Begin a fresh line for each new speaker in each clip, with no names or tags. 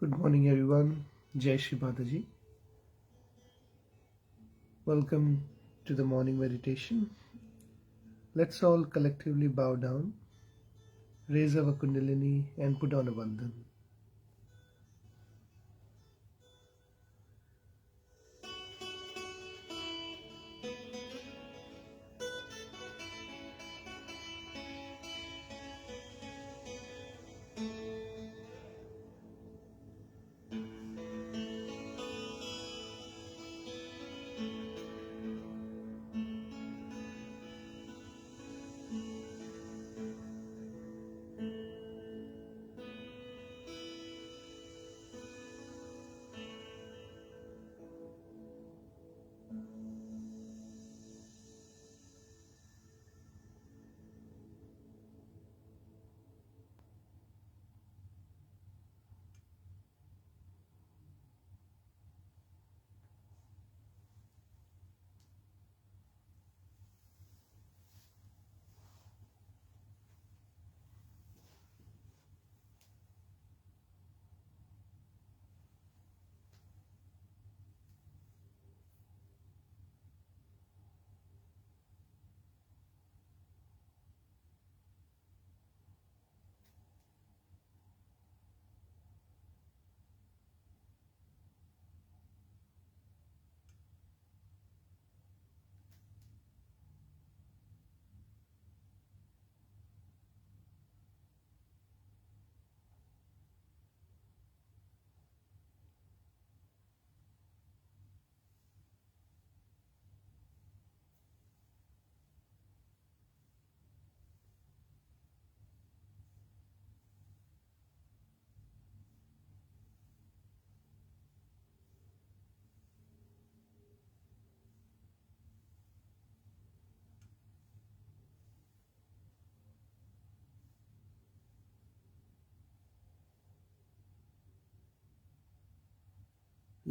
Good morning, everyone. Jai Shri Mataji. Welcome to the morning meditation. Let's all collectively bow down, raise our Kundalini, and put on a bandhan.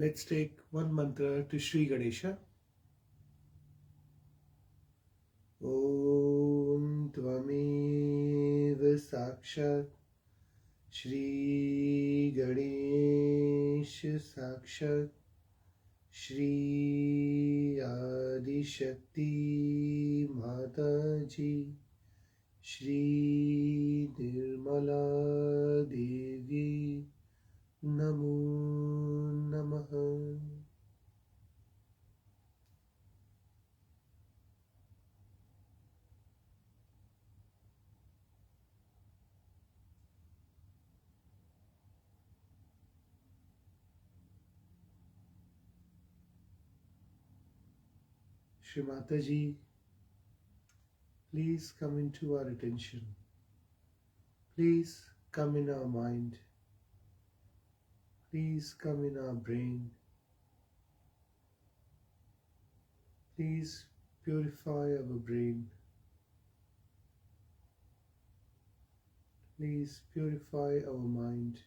Let's take one mantra to Shri Ganesha. Om Tvameva Sakshat Shri Ganesha Sakshat Shri Adi Shakti Mataji Shri Nirmala Devi Namo Namaha. Shri Mataji, please come into our attention. Please come in our mind. Please come in our brain. Please purify our brain. Please purify our mind.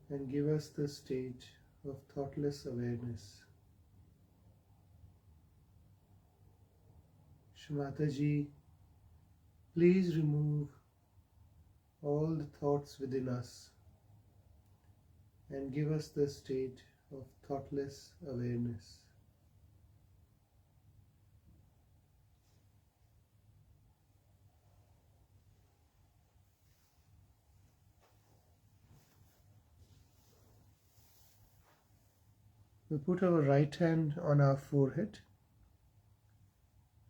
And give us the state of thoughtless awareness. Shri Mataji, please remove all the thoughts within us and give us the state of thoughtless awareness. We put our right hand on our forehead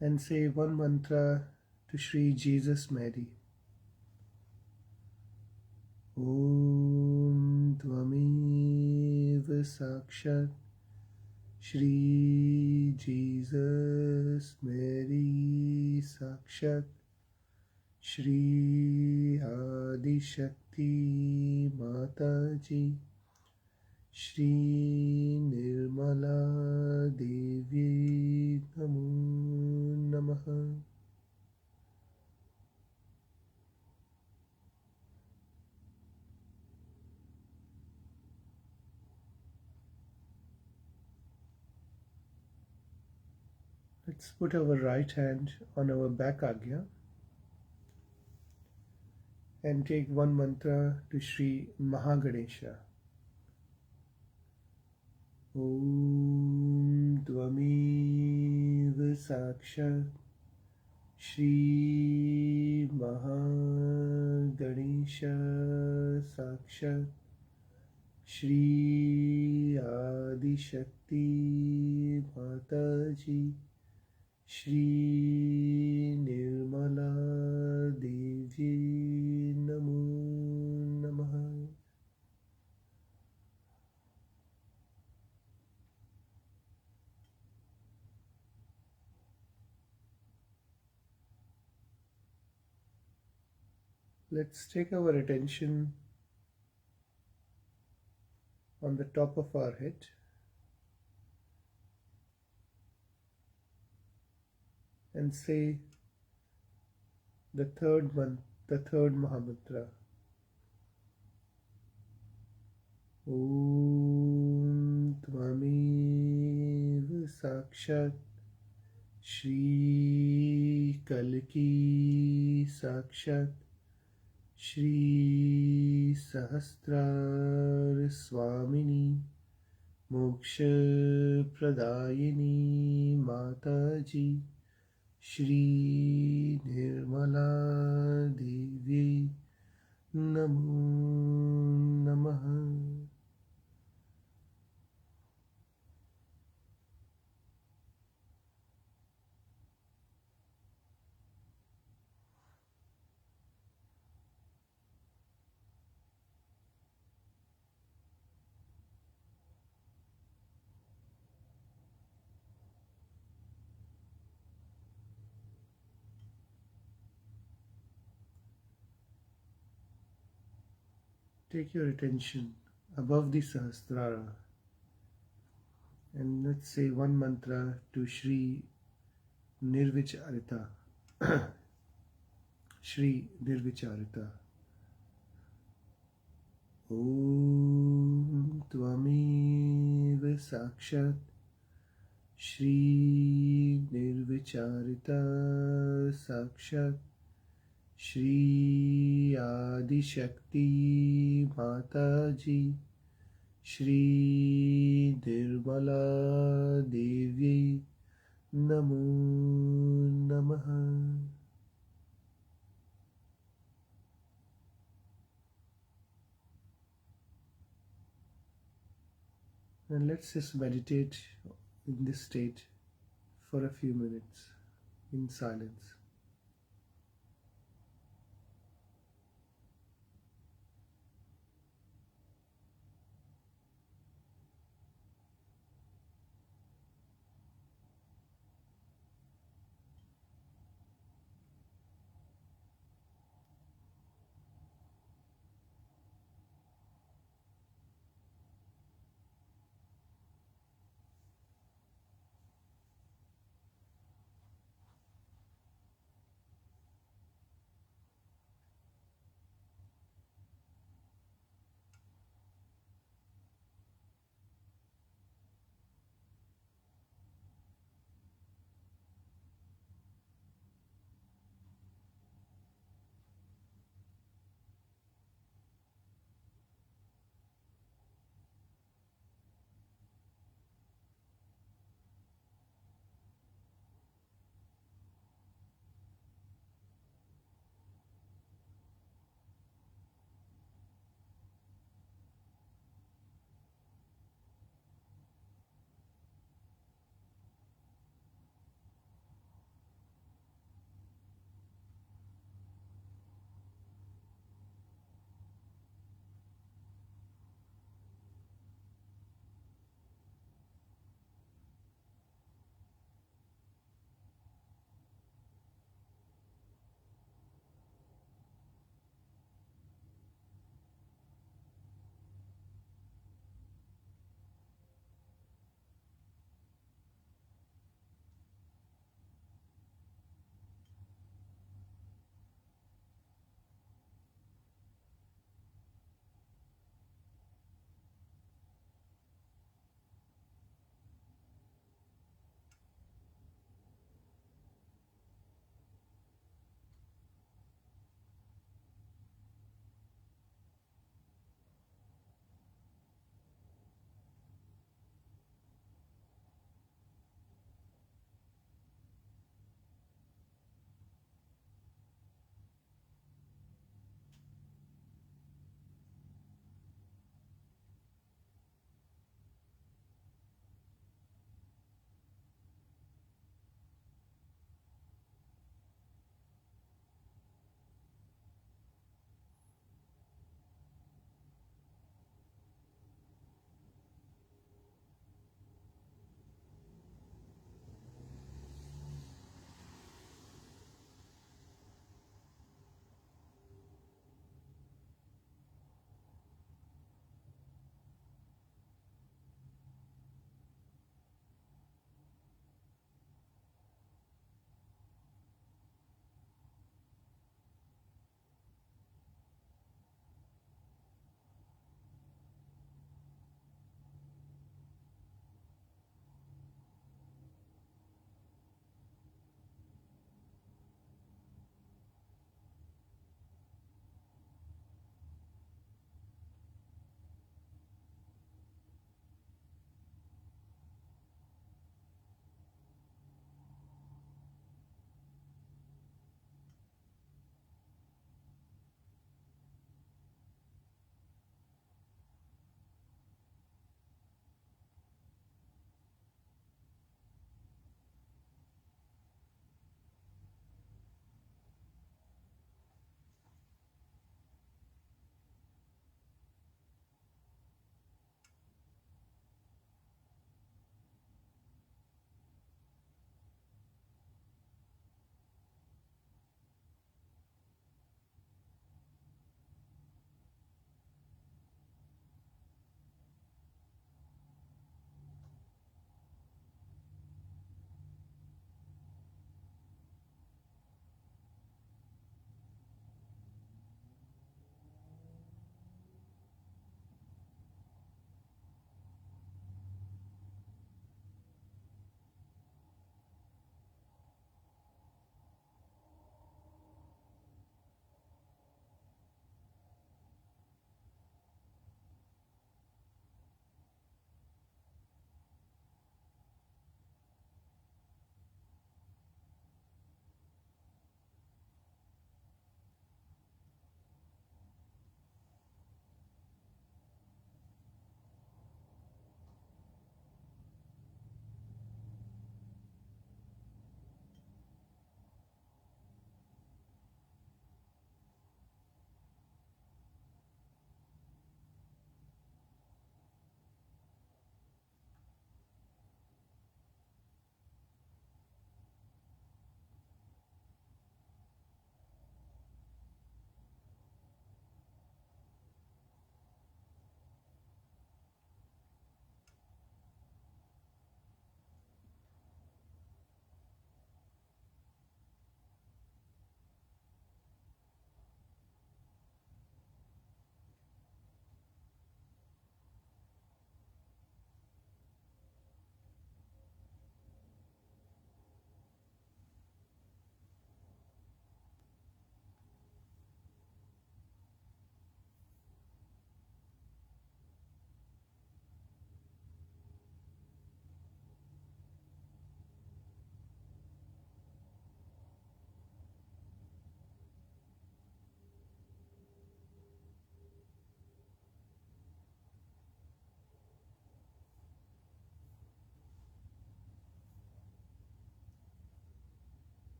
and say one mantra to Shri Jesus Mary. Om Tvameva Sakshat Shri Jesus Mary Sakshat Shri Adi Shakti Mataji Shri Nirmala Devi Namo Namaha. Let's put our right hand on our back agya and take one mantra to Shri Mahaganesha. Om Dvamev Sakshat Shri Mahaganesha Sakshat Shri Adi Shakti Mataji Shri Nirmala Devi Namo Namaha. Let's take our attention on the top of our head and say the third Mahamantra. Om Tvamev Sakshat Shri Kalki Sakshat Shri Sahasrar Swamini Moksha Pradayini Mataji Shri Nirmala Devi Namo Namaha. Take your attention above the Sahasrara and let's say one mantra to Shri Nirvicharita. Shri Nirvicharita. Om Tvameva Sakshat Shri Nirvicharita Sakshat Shri Adi Shakti Mataji Shri Nirmala Devi Namo Namaha. And let's just meditate in this state for a few minutes in silence.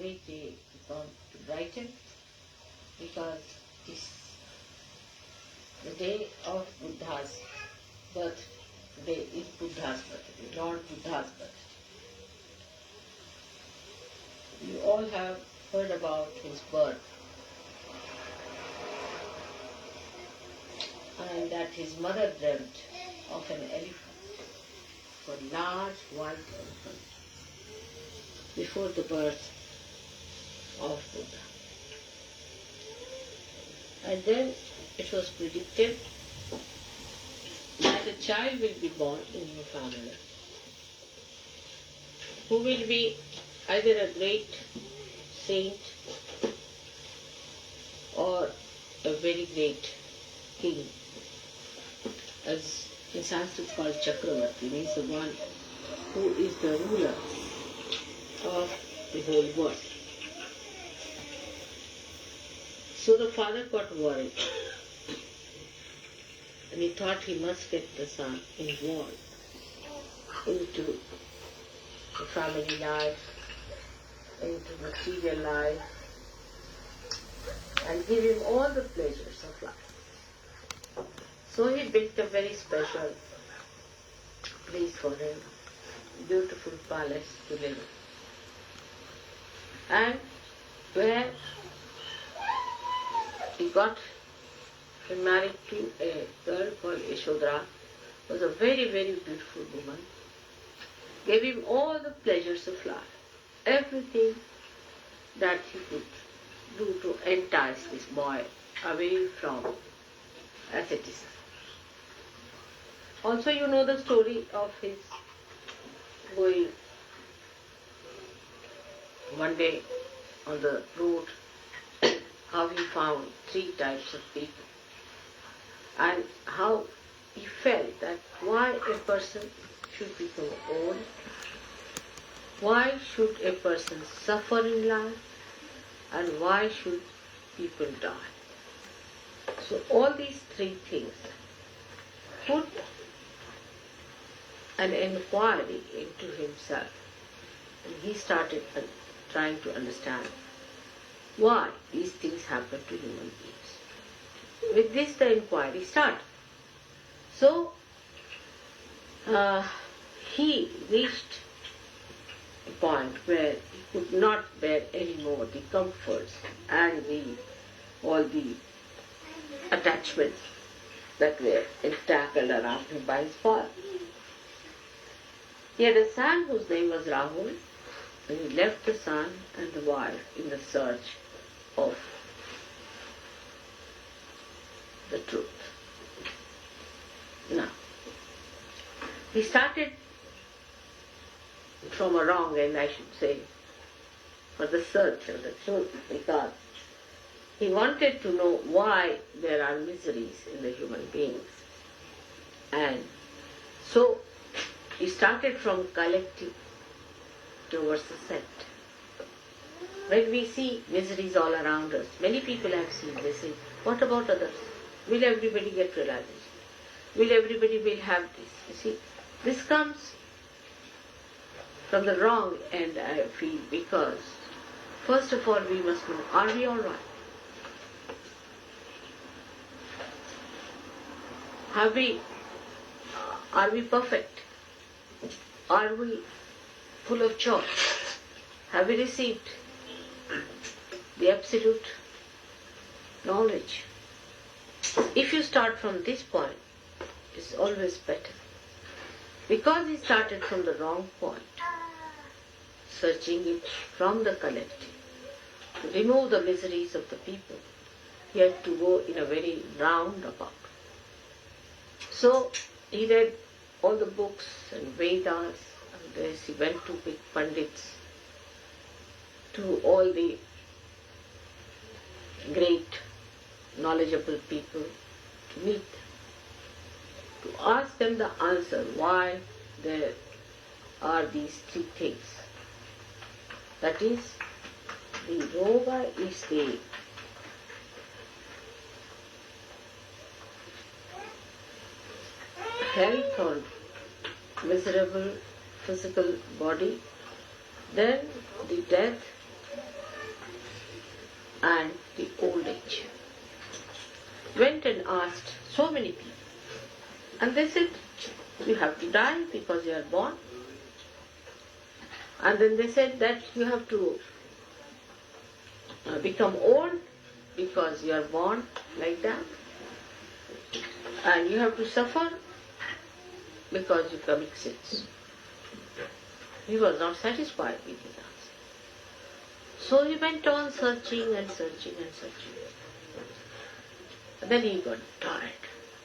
every day began to brighten, because it's the day of Buddha's birth. Today is Buddha's birthday, Lord Buddha's birthday. You all have heard about his birth, and that his mother dreamt of an elephant, a large white elephant, before the birth of Buddha. And then it was predicted that a child will be born in your family who will be either a great saint or a very great king, as in Sanskrit called Chakravarti, means the one who is the ruler of the whole world. So the father got worried, and he thought he must get the son involved into the family life, into material life, and give him all the pleasures of life. So he built a very special place for him, beautiful palace to live in. And where he got married to a girl called Yashodhara, was a very, very beautiful woman, gave him all the pleasures of life, everything that he could do to entice this boy away from asceticism. Also, you know the story of his going one day on the road, how he found 3 types of people, and how he felt that why a person should become old, why should a person suffer in life, and why should people die. So all these 3 things put an inquiry into himself, and he started trying to understand why these things happen to human beings. With this the inquiry started. So he reached a point where he could not bear any more the comforts and all the attachments that were entangled around him by his father. He had a son whose name was Rahul, and he left the son and the wife in the search of the truth. Now, he started from a wrong end, I should say, for the search of the truth, because he wanted to know why there are miseries in the human beings. And so he started from collective towards the set. When we see miseries all around us, many people have seen, they say, what about others? Will everybody get realization? Will everybody will have this? You see, this comes from the wrong end, I feel, because first of all we must know, are we all right? Are we perfect? Are we full of joy? Have we received the absolute knowledge? If you start from this point, it's always better. Because he started from the wrong point, searching it from the collective, to remove the miseries of the people, he had to go in a very roundabout. So he read all the books and Vedas, and this he went to big Pandits, to all the great knowledgeable people, to meet them, to ask them the answer why there are these 3 things. That is, the yoga is the health or miserable physical body, then the death and the old age. Went and asked so many people. And they said, you have to die because you are born. And then they said that you have to become old because you are born like that. And you have to suffer because you commit sins. He was not satisfied with his answer. So he went on searching and searching and searching. And then he got tired,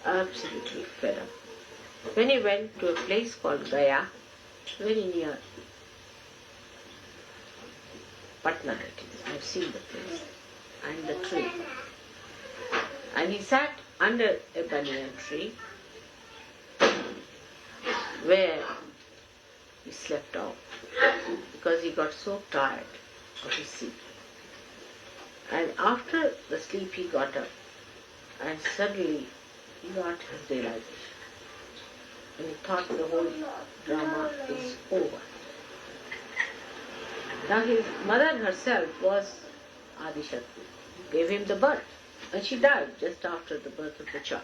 absolutely fed up. When he went to a place called Gaya, very near Patna it is, I have seen the place, and the tree. And he sat under a banyan tree where he slept off because he got so tired of his sleep. And after the sleep he got up and suddenly he got his realization. And he thought the whole drama is over. Now his mother herself was Adishakti, gave him the birth, and she died just after the birth of the child.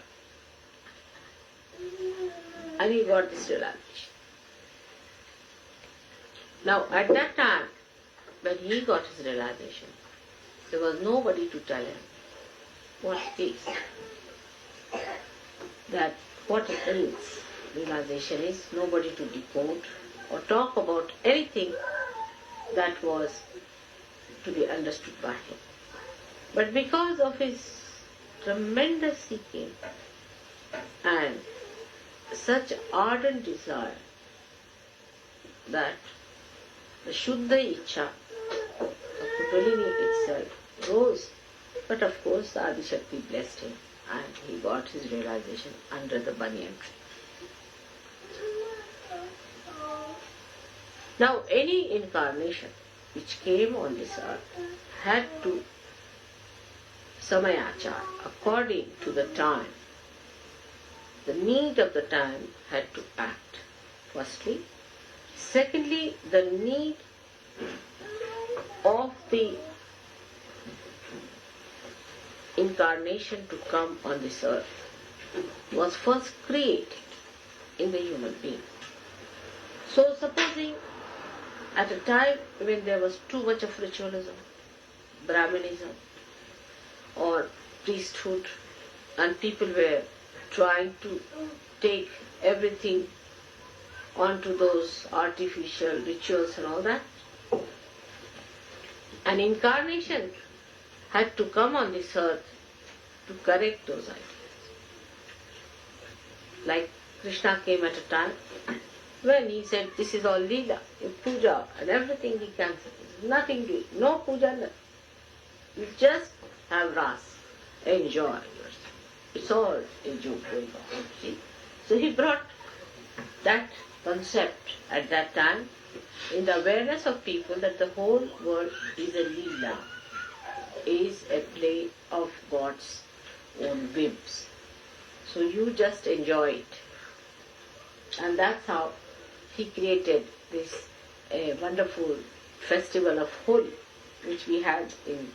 And he got this realization. Now at that time, when he got his realization, there was nobody to tell him what it is, that what it means. Realization is nobody to decode or talk about anything that was to be understood by him. But because of his tremendous seeking and such ardent desire that the Shuddha Ichcha of Kundalini itself rose. But of course the Adishakti blessed him and he got his realization under the banyan tree. Now any incarnation which came on this earth had to samayachar, according to the time, the need of the time had to act, firstly. Secondly, the need of the incarnation to come on this earth was first created in the human being. So supposing at a time when there was too much of ritualism, Brahmanism or priesthood, and people were trying to take everything onto those artificial rituals and all that, an incarnation had to come on this earth to correct those ideas. Like Krishna came at a time when he said, this is all Leela, puja and everything he cancelled. Nothing to it, no puja, nothing. You just have ras, enjoy yourself. It's all a joke going on. See? So he brought that concept at that time in the awareness of people that the whole world is a Leela, is a play of God's own whims. So you just enjoy it. And that's how he created this wonderful festival of Holi, which we had in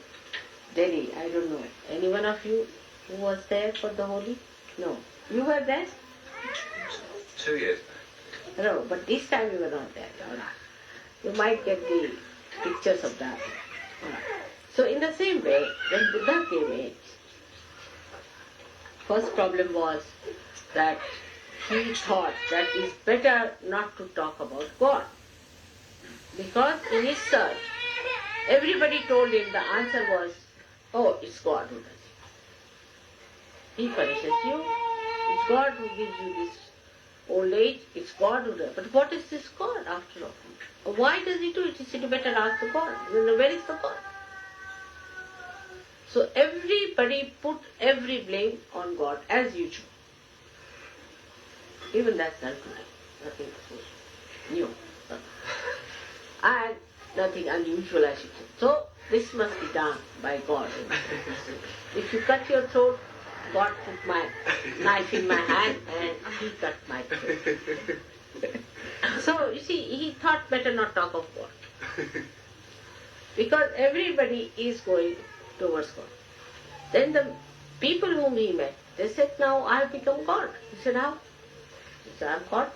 Delhi. I don't know, any one of you who was there for the Holi? No. You were there?
2 years.
No, but this time you were not there. All right. You might get the pictures of that. All right. So in the same way, when Buddha came in, first problem was that he thought that it's better not to talk about God. Because in his search, everybody told him the answer was, oh, it's God who does it. He punishes you. It's God who gives you this old age. It's God who does it. But what is this God after all? Why does he do it? He said, you better ask the God. Then where is the God? So everybody put every blame on God as usual. Even that's not good. Nothing new. And nothing unusual as you say. So this must be done by God. If you cut your throat, God put my knife in my hand and he cut my throat. So you see, he thought better not talk of God. Because everybody is going towards God. Then the people whom he met, they said, now I have become God. He said, how? He said, I am God.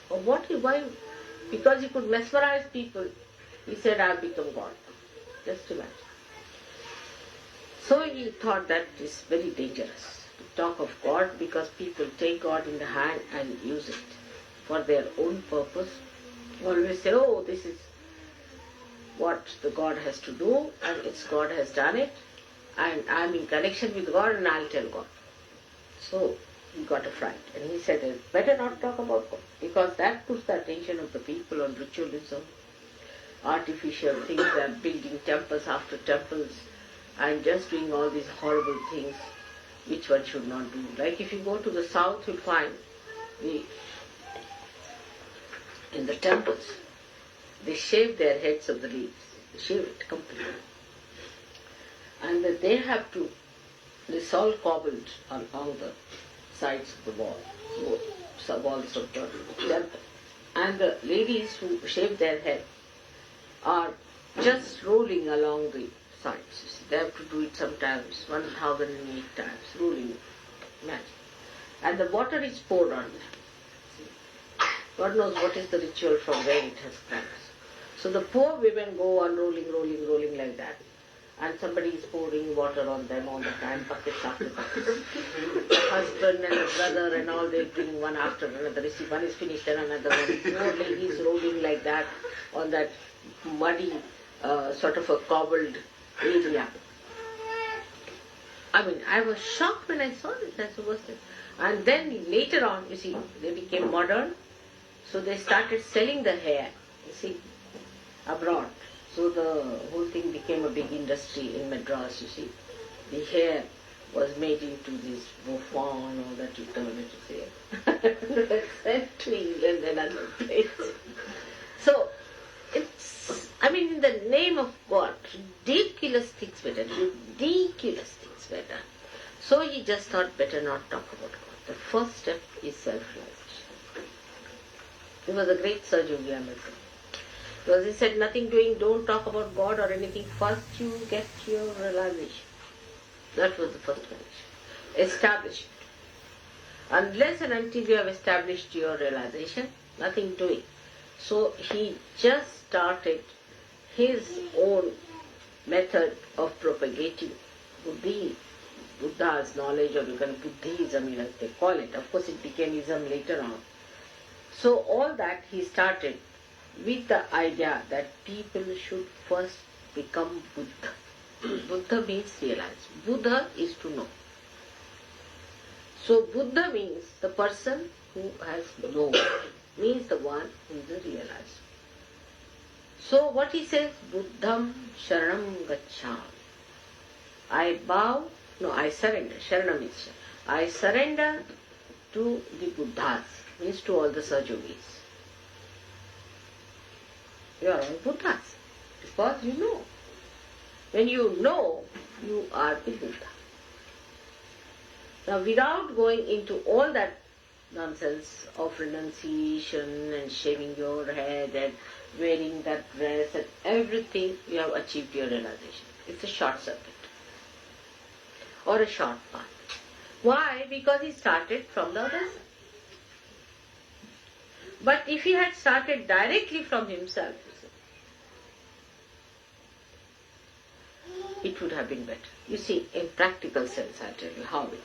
Oh, what? Why? Because he could mesmerize people. He said, I have become God. Just imagine. So he thought that is very dangerous to talk of God, because people take God in the hand and use it for their own purpose. Always say, oh, this is what the God has to do, and it's God has done it, and I'm in connection with God and I'll tell God. So he got a fright and he said, better not talk about God, because that puts the attention of the people on ritualism, artificial things, and building temples after temples and just doing all these horrible things which one should not do. Like if you go to the south, you'll find in the temples, they shave their heads of the leaves. They shave it completely. And that they have to, it's all cobbled along the sides of the wall, walls of the temple. And the ladies who shave their head are just rolling along the sides. You see, they have to do it sometimes 1008 times, rolling. Imagine. And the water is poured on them. God knows what is the ritual from where it has come. So the poor women go on rolling like that. And somebody is pouring water on them all the time, buckets after buckets. The husband and the brother and all, they bring one after another. You see, one is finished and another one. More ladies rolling like that on that muddy, sort of a cobbled area. I mean, I was shocked when I saw this. I was, and then later on, you see, they became modern. So they started selling the hair, you see, abroad. So the whole thing became a big industry in Madras, you see. The hair was made into this bouffant, all that you turn it to say. Sent to England and other places. So, it's, I mean, in the name of God, ridiculous things were done. Ridiculous things were done. So he just thought, better not talk about God. The first step is self-realization. He was a great surgeon, American. Because he said, nothing doing, don't talk about God or anything. First you get your realization. That was the first condition. Establish it. Unless and until you have established your realization, nothing doing. So he just started his own method of propagating Buddha's knowledge, or you can Buddhism, as they call it. Of course it became Ism later on. So all that he started with the idea that people should first become Buddha. Buddha means realize. Buddha is to know. So Buddha means the person who has known, means the one who is a realizer. So what he says, Buddham Sharanam Gacchami. I bow, no, I surrender. Sharanam means I surrender to the Buddhas, means to all the Sajogis. You are all Buddhas, because you know. When you know, you are the Buddha. Now, without going into all that nonsense of renunciation and shaving your head and wearing that dress and everything, you have achieved your realization. It's a short circuit or a short path. Why? Because he started from the other side. But if he had started directly from himself, it would have been better. You see, in practical sense, I tell you how it is.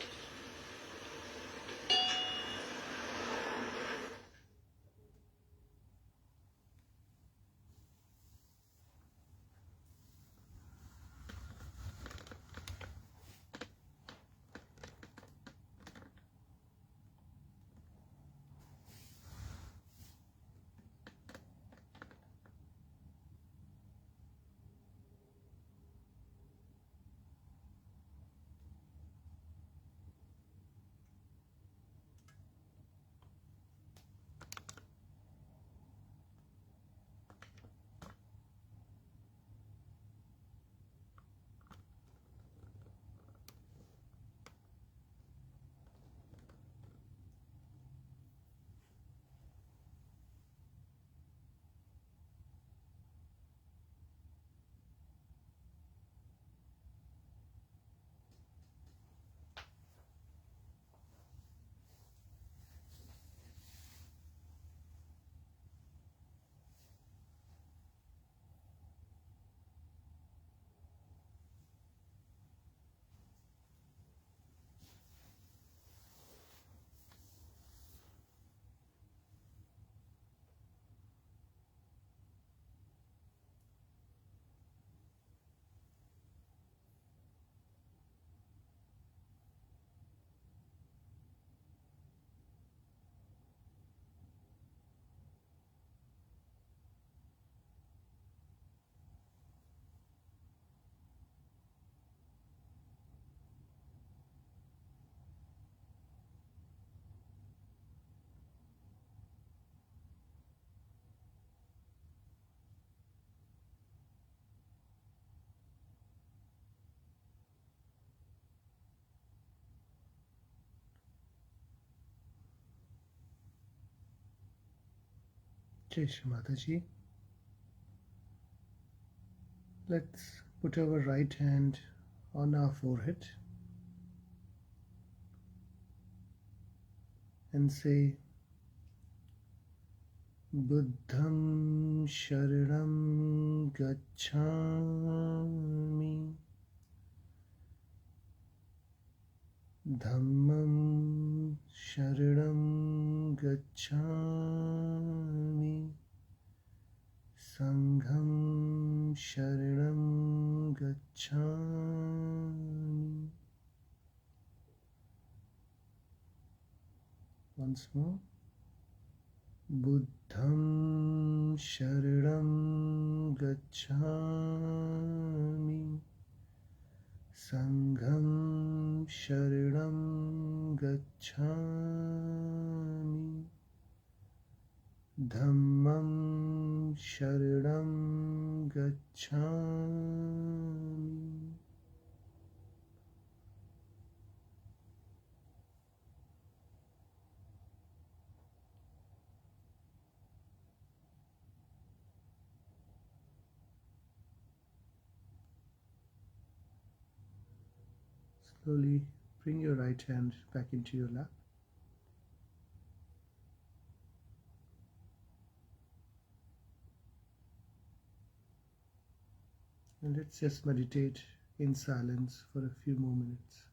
Shri Mataji. Let's put our right hand on our forehead and say, Buddham Sharanam Gacchami, Dhammam Sharanam Gacchami, Sangham Sharanam Gacchami. Once more. Buddham Sharanam Gacchami, Sangham Sharanam Gacchami, Dhammam Sharanam Gacchami. Slowly bring your right hand back into your lap. And let's just meditate in silence for a few more minutes.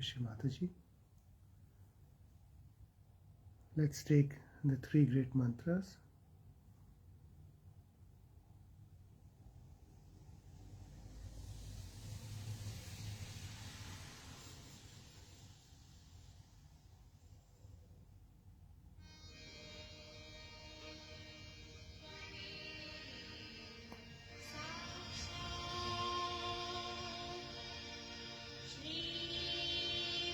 Shri Mataji. Let's take the three great mantras.
Shri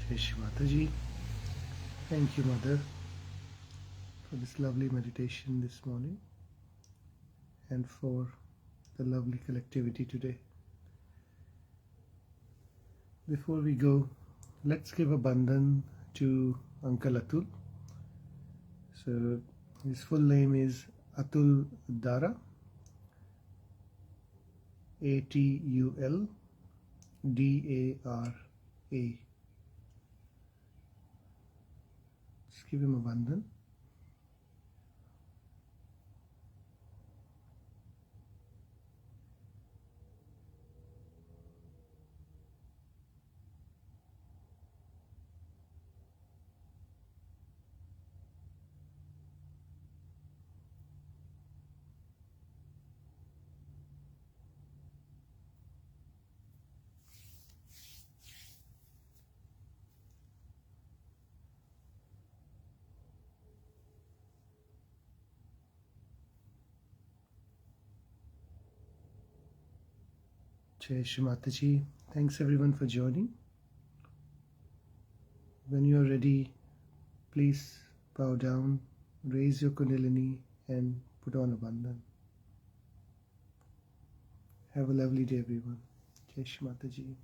Jai Shri Mataji. Thank you, Mother, for this lovely meditation this morning and for the lovely collectivity today. Before we go, let's give a bandhan to Uncle Atul. So his full name is Atul Dara, ATUL DARA. Let's give him a bandhan. Jai Shri Mataji. Thanks everyone for joining. When you are ready, please bow down, raise your Kundalini and put on a bandhan. Have a lovely day everyone. Jai Shri Mataji.